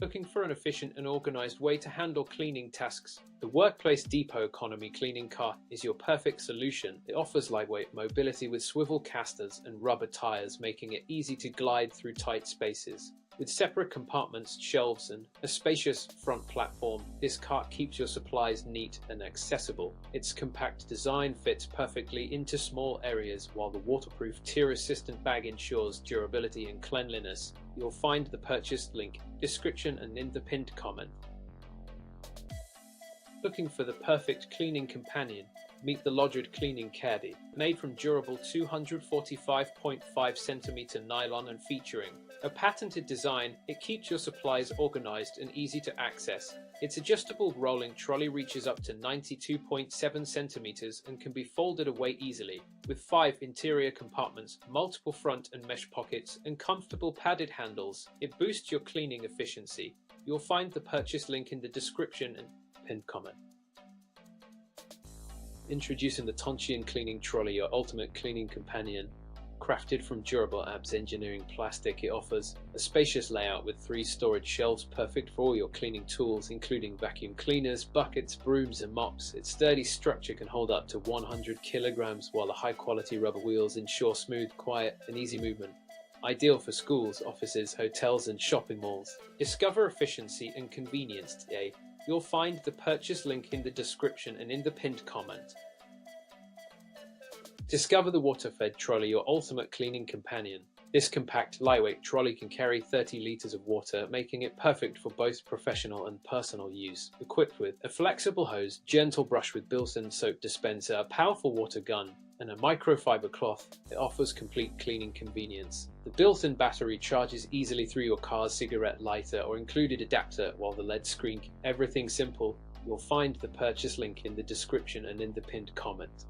Looking for an efficient and organized way to handle cleaning tasks? The Workplace Depot Economy Cleaning Cart is your perfect solution. It offers lightweight mobility with swivel casters and rubber tires, making it easy to glide through tight spaces. With separate compartments, shelves, and a spacious front platform, this cart keeps your supplies neat and accessible. Its compact design fits perfectly into small areas, while the waterproof tear-resistant bag ensures durability and cleanliness. You'll find the purchase link, description, and in the pinned comment. Looking for the perfect cleaning companion? Meet the LoDrid Cleaning Caddy. Made from durable 245.5 cm nylon and featuring a patented design, it keeps your supplies organized and easy to access. Its adjustable rolling trolley reaches up to 92.7 cm and can be folded away easily. With 5 interior compartments, multiple front and mesh pockets, and comfortable padded handles, it boosts your cleaning efficiency. You'll find the purchase link in the description and pinned comment. Introducing the Tonchean Cleaning Trolley, your ultimate cleaning companion. Crafted from durable ABS engineering plastic, it offers a spacious layout with 3 storage shelves, perfect for all your cleaning tools, including vacuum cleaners, buckets, brooms, and mops. Its sturdy structure can hold up to 100 kilograms, while the high-quality rubber wheels ensure smooth, quiet, and easy movement. Ideal for schools, offices, hotels, and shopping malls. Discover efficiency and convenience today. You'll find the purchase link in the description and in the pinned comment. Discover the Fed Trolley, your ultimate cleaning companion. This compact, lightweight trolley can carry 30 liters of water, making it perfect for both professional and personal use. Equipped with a flexible hose, gentle brush with built-in soap dispenser, a powerful water gun, and a microfiber cloth, it offers complete cleaning convenience. The built-in battery charges easily through your car's cigarette lighter or included adapter, while the LED screen. Everything simple. You'll find the purchase link in the description and in the pinned comment.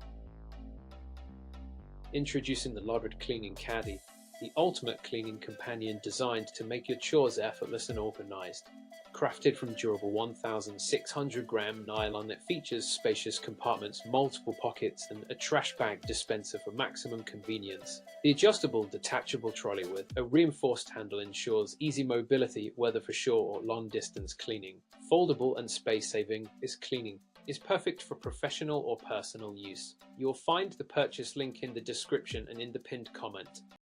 Introducing the LoDrid Cleaning Caddy, the ultimate cleaning companion designed to make your chores effortless and organized. Crafted from durable 1,600-gram nylon, it features spacious compartments, multiple pockets, and a trash bag dispenser for maximum convenience. The adjustable, detachable trolley with a reinforced handle ensures easy mobility, whether for short or long-distance cleaning. Foldable and space-saving, this cleaning is perfect for professional or personal use. You'll find the purchase link in the description and in the pinned comment.